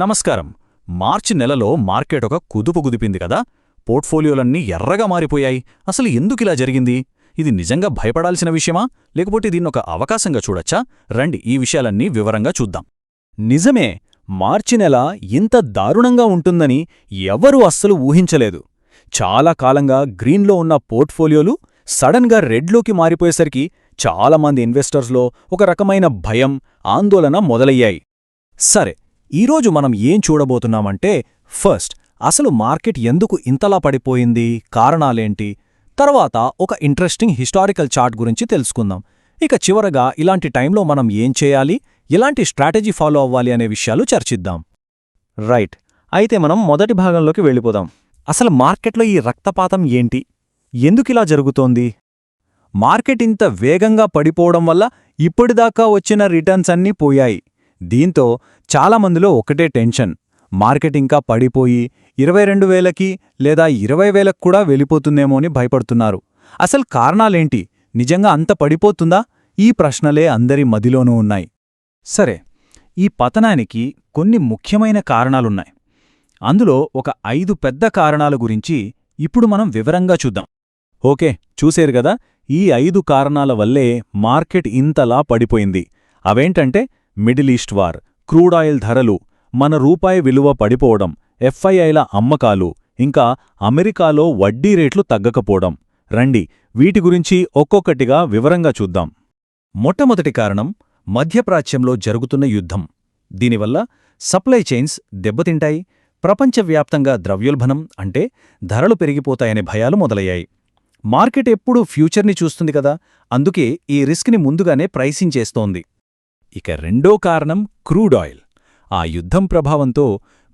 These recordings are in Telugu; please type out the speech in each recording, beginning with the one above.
నమస్కారం. మార్చి నెలలో మార్కెట్ ఒక కుదుపు కుదిపింది కదా. పోర్ట్ఫోలియోలన్నీ ఎర్రగా మారిపోయాయి. అసలు ఎందుకిలా జరిగింది? ఇది నిజంగా భయపడాల్సిన విషయమా, లేకపోతే దీన్నొక అవకాశంగా చూడొచ్చా? రండి ఈ విషయాలన్నీ వివరంగా చూద్దాం. నిజమే, మార్చి నెల ఇంత దారుణంగా ఉంటుందని ఎవ్వరూ అస్సలు ఊహించలేదు. చాలా కాలంగా గ్రీన్లో ఉన్న పోర్ట్ఫోలియోలు సడన్గా రెడ్లోకి మారిపోయేసరికి చాలామంది ఇన్వెస్టర్స్లో ఒక రకమైన భయం, ఆందోళన మొదలయ్యాయి. సరే, ఈరోజు మనం ఏం చూడబోతున్నామంటే, ఫస్ట్ అసలు మార్కెట్ ఎందుకు ఇంతలా పడిపోయింది, కారణాలేంటి, తర్వాత ఒక ఇంట్రెస్టింగ్ హిస్టారికల్ చార్ట్ గురించి తెలుసుకుందాం. ఇక చివరగా ఇలాంటి టైంలో మనం ఏం చేయాలి, ఎలాంటి స్ట్రాటజీ ఫాలో అవ్వాలి అనే విషయాలు చర్చిద్దాం. రైట్, అయితే మనం మొదటి భాగంలోకి వెళ్ళిపోదాం. అసలు మార్కెట్లో ఈ రక్తపాతం ఏంటి, ఎందుకిలా జరుగుతోంది? మార్కెట్ ఇంత వేగంగా పడిపోవడం వల్ల ఇప్పటిదాకా వచ్చిన రిటర్న్స్ అన్నీ పోయాయి. దీంతో చాలామందిలో ఒకటే టెన్షన్, మార్కెట్ ఇంకా పడిపోయి 22,000కి లేదా 20,000కు కూడా వెళ్ళిపోతుందేమో అని భయపడుతున్నారు. అసలు కారణాలేంటి, నిజంగా అంత పడిపోతుందా? ఈ ప్రశ్నలే అందరి మదిలోనూ ఉన్నాయి. సరే, ఈ పతనానికి కొన్ని ముఖ్యమైన కారణాలున్నాయి. అందులో ఒక 5 పెద్ద కారణాల గురించి ఇప్పుడు మనం వివరంగా చూద్దాం. ఓకే, చూసేరు గదా, ఈ 5 కారణాల వల్లే మార్కెట్ ఇంతలా పడిపోయింది. అవేంటంటే middle east war, crude oil ధరలు, మన రూపాయి విలువ పడిపోవడం, ఎఫ్ఐఐల అమ్మకాలు, ఇంకా అమెరికాలో వడ్డీ రేట్లు తగ్గకపోవడం. రండి వీటి గురించి ఒక్కొక్కటిగా వివరంగా చూద్దాం. మొట్టమొదటి కారణం మధ్యప్రాచ్యంలో జరుగుతున్న యుద్ధం. దీనివల్ల సప్లై చైన్స్ దెబ్బతింటాయి. ప్రపంచవ్యాప్తంగా ద్రవ్యోల్బణం అంటే ధరలు పెరిగిపోతాయనే భయాలు మొదలయ్యాయి. మార్కెట్ ఎప్పుడూ ఫ్యూచర్ని చూస్తుంది కదా, అందుకే ఈ రిస్క్ని ముందుగానే ప్రైసింగ్ చేస్తోంది. ఇక రెండో కారణం క్రూడ్ ఆయిల్. ఆ యుద్ధం ప్రభావంతో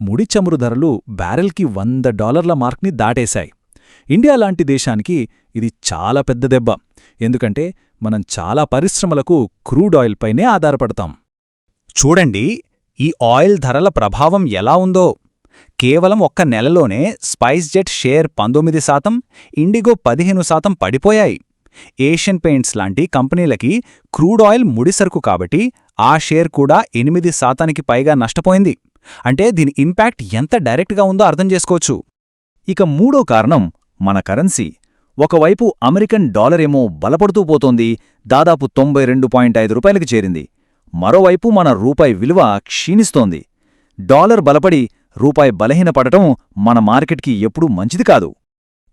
ముడి చమురు ధరలు బ్యారెల్కి $100 మార్క్ని దాటేశాయి. ఇండియా లాంటి దేశానికి ఇది చాలా పెద్ద దెబ్బ, ఎందుకంటే మనం చాలా పరిశ్రమలకు క్రూడ్ ఆయిల్ పైనే ఆధారపడతాం. చూడండి ఈ ఆయిల్ ధరల ప్రభావం ఎలా ఉందో. కేవలం ఒక్క నెలలోనే స్పైస్జెట్ షేర్ 19%, ఇండిగో 15% పడిపోయాయి. ఏషియన్ పెయింట్స్ లాంటి కంపెనీలకి క్రూడ్ ఆయిల్ ముడిసరుకు కాబట్టి ఆ షేర్ కూడా 8%కి పైగా నష్టపోయింది. అంటే దీని ఇంపాక్ట్ ఎంత డైరెక్ట్గా ఉందో అర్థం చేసుకోవచ్చు. ఇక మూడో కారణం మన కరెన్సీ. ఒకవైపు అమెరికన్ డాలరేమో బలపడుతూ పోతోంది, దాదాపు $92.5కి చేరింది. మరోవైపు మన రూపాయి విలువ క్షీణిస్తోంది. డాలర్ బలపడి రూపాయి బలహీనపడటం మన మార్కెట్కి ఎప్పుడూ మంచిది కాదు.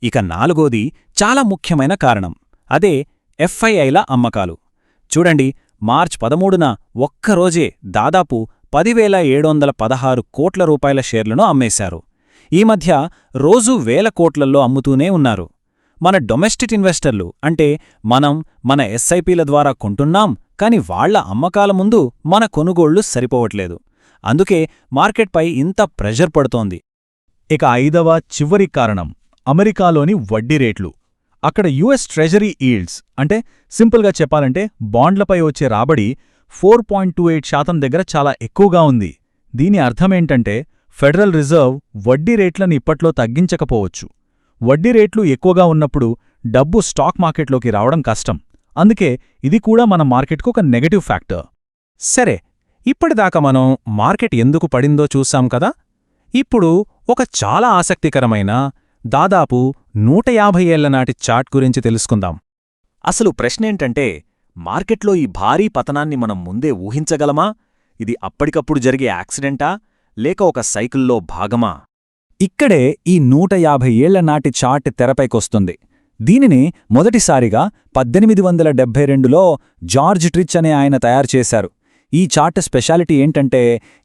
ఇక నాలుగోది చాలా ముఖ్యమైన కారణం, అదే ఎఫ్ఐఐల అమ్మకాలు. చూడండి, మార్చ్ 13న ఒక్కరోజే దాదాపు 10,716 కోట్ల రూపాయల షేర్లను అమ్మేశారు. ఈ మధ్య రోజూ వేల కోట్లల్లో అమ్ముతూనే ఉన్నారు. మన డొమెస్టిక్ ఇన్వెస్టర్లు అంటే మన ఎస్ఐపీల ద్వారా కొంటున్నాం, కాని వాళ్ల అమ్మకాల ముందు మన కొనుగోళ్లు సరిపోవట్లేదు. అందుకే మార్కెట్పై ఇంత ప్రెషర్ పడుతోంది. ఇక ఐదవ చివరి కారణం అమెరికాలోని వడ్డీ రేట్లు. అక్కడ యుఎస్ ట్రెజరీ ఈల్డ్స్ అంటే సింపుల్గా చెప్పాలంటే బాండ్లపై వచ్చే రాబడి 4.28% దగ్గర చాలా ఎక్కువగా ఉంది. దీని అర్థమేంటంటే ఫెడరల్ రిజర్వ్ వడ్డీ రేట్లను ఇప్పట్లో తగ్గించకపోవచ్చు. వడ్డీ రేట్లు ఎక్కువగా ఉన్నప్పుడు డబ్బు స్టాక్ మార్కెట్లోకి రావడం కష్టం. అందుకే ఇది కూడా మన మార్కెట్కు ఒక నెగటివ్ ఫ్యాక్టర్. సరే, ఇప్పటిదాకా మనం మార్కెట్ ఎందుకు పడిందో చూశాం కదా. ఇప్పుడు ఒక చాలా ఆసక్తికరమైన దాదాపు 150 ఏళ్ల నాటి చార్ట్ గురించి తెలుసుకుందాం. అసలు ప్రశ్నేంటంటే, మార్కెట్లో ఈ భారీ పతనాన్ని మనం ముందే ఊహించగలమా? ఇది అప్పటికప్పుడు జరిగే యాక్సిడెంటా, లేక ఒక సైకిల్లో భాగమా? ఇక్కడే ఈ 150 ఏళ్ల నాటి చార్ట్ తెరపైకొస్తుంది. దీనిని మొదటిసారిగా 1872లో జార్జ్ ట్రిచ్ అనే ఆయన తయారుచేశారు. ఈ చార్ట్ స్పెషాలిటీ ఏంటంటే,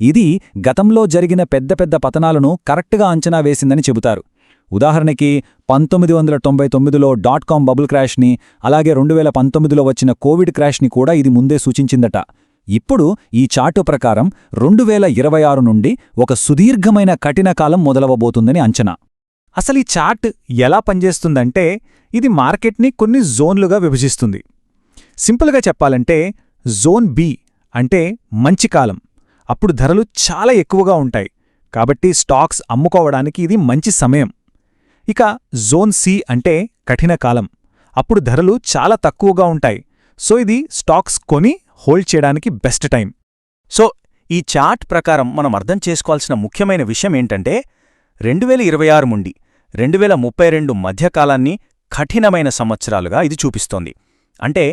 ఇది గతంలో జరిగిన పెద్ద పెద్ద పతనాలను కరెక్ట్గా అంచనా వేసిందని చెబుతారు. ఉదాహరణకి 1999లో .com బబుల్ క్రాష్ని, అలాగే 2019లో వచ్చిన కోవిడ్ క్రాష్ని కూడా ఇది ముందే సూచించిందట. ఇప్పుడు ఈ చార్టు ప్రకారం 2026 నుండి ఒక సుదీర్ఘమైన కఠిన కాలం మొదలవబోతుందని అంచనా. అసలు ఈ చార్ట్ ఎలా పనిచేస్తుందంటే, ఇది మార్కెట్ని కొన్ని జోన్లుగా విభజిస్తుంది. సింపుల్గా చెప్పాలంటే, జోన్ బి అంటే మంచి కాలం, అప్పుడు ధరలు చాలా ఎక్కువగా ఉంటాయి, కాబట్టి స్టాక్స్ అమ్ముకోవడానికి ఇది మంచి సమయం. ఇక జోన్ సి అంటే కఠిన కాలం, అప్పుడు ధరలు చాలా తక్కువగా ఉంటాయి, సో ఇది స్టాక్స్ కొని హోల్డ్ చేయడానికి బెస్ట్ టైం. సో ఈ చార్ట్ ప్రకారం మనం అర్థం చేసుకోవాల్సిన ముఖ్యమైన విషయం ఏంటంటే 2026 నుండి 2032 మధ్యకాలాన్ని కఠినమైన సంవత్సరాలుగా ఇది చూపిస్తోంది. అంటే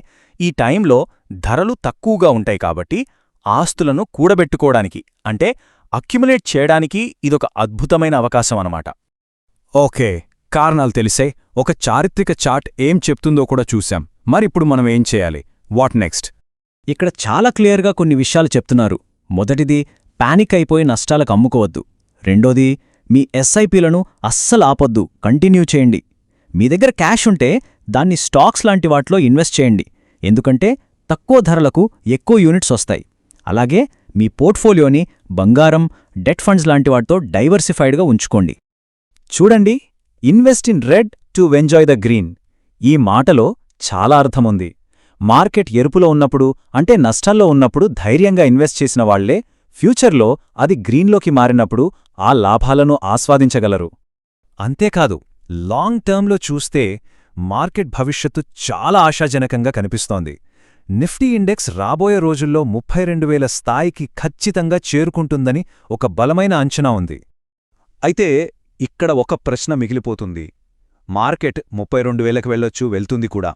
ఈ టైంలో ధరలు తక్కువగా ఉంటాయి కాబట్టి ఆస్తులను కూడబెట్టుకోవడానికి అంటే అక్యుములేట్ చేయడానికి ఇదొక అద్భుతమైన అవకాశం అన్నమాట. ఓకే, కారణాలు తెలిసే ఒక చారిత్రక చార్ట్ ఏం చెప్తుందో కూడా చూశాం. మరిప్పుడు మనం ఏం చేయాలి? What next? ఇక్కడ చాలా క్లియర్గా కొన్ని విషయాలు చెప్తున్నారు. మొదటిది, పానిక్ అయిపోయి నష్టాలకు అమ్ముకోవద్దు. రెండోది, మీ ఎస్ఐపీలను అస్సలు ఆపొద్దు, కంటిన్యూ చేయండి. మీ దగ్గర క్యాష్ ఉంటే దాన్ని స్టాక్స్ లాంటి వాటిలో ఇన్వెస్ట్ చేయండి, ఎందుకంటే తక్కువ ధరలకు ఎక్కువ యూనిట్స్ వస్తాయి. అలాగే మీ పోర్ట్ఫోలియోని బంగారం, డెట్ ఫండ్స్ లాంటి వాటితో డైవర్సిఫైడ్గా ఉంచుకోండి. చూడండి, invest in red to enjoy the green. ఈ మాటలో చాలా అర్థముంది. మార్కెట్ ఎరుపులో ఉన్నప్పుడు అంటే నష్టాల్లో ఉన్నప్పుడు ధైర్యంగా ఇన్వెస్ట్ చేసిన వాళ్లే ఫ్యూచర్లో అది గ్రీన్లోకి మారినప్పుడు ఆ లాభాలను ఆస్వాదించగలరు. అంతేకాదు, లాంగ్ టర్మ్లో చూస్తే మార్కెట్ భవిష్యత్తు చాలా ఆశాజనకంగా కనిపిస్తోంది. నిఫ్టీ ఇండెక్స్ రాబోయే రోజుల్లో 32,000 స్థాయికి ఖచ్చితంగా చేరుకుంటుందని ఒక బలమైన అంచనా ఉంది. అయితే ఇక్కడ ఒక ప్రశ్న మిగిలిపోతుంది. మార్కెట్ 32,000కి వెళ్ళొచ్చు, వెళ్తుంది కూడా.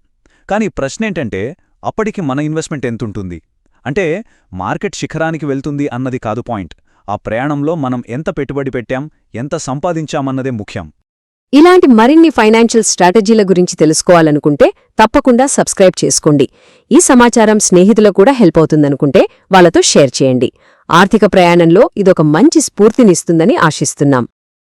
కానీ ప్రశ్నేంటంటే అప్పటికి మన ఇన్వెస్ట్మెంట్ ఎంతుంటుంది? అంటే మార్కెట్ శిఖరానికి వెళ్తుంది అన్నది కాదు పాయింట్. ఆ ప్రయాణంలో మనం ఎంత పెట్టుబడి పెట్టాం, ఎంత సంపాదించామన్నదే ముఖ్యం. ఇలాంటి మరిన్ని ఫైనాన్షియల్ స్ట్రాటజీల గురించి తెలుసుకోవాలనుకుంటే తప్పకుండా సబ్స్క్రైబ్ చేసుకోండి. ఈ సమాచారం స్నేహితులకు కూడా హెల్ప్ అవుతుందనుకుంటే వాళ్ళతో షేర్ చేయండి. ఆర్థిక ప్రయాణంలో ఇదొక మంచి స్ఫూర్తినిస్తుందని ఆశిస్తున్నాం.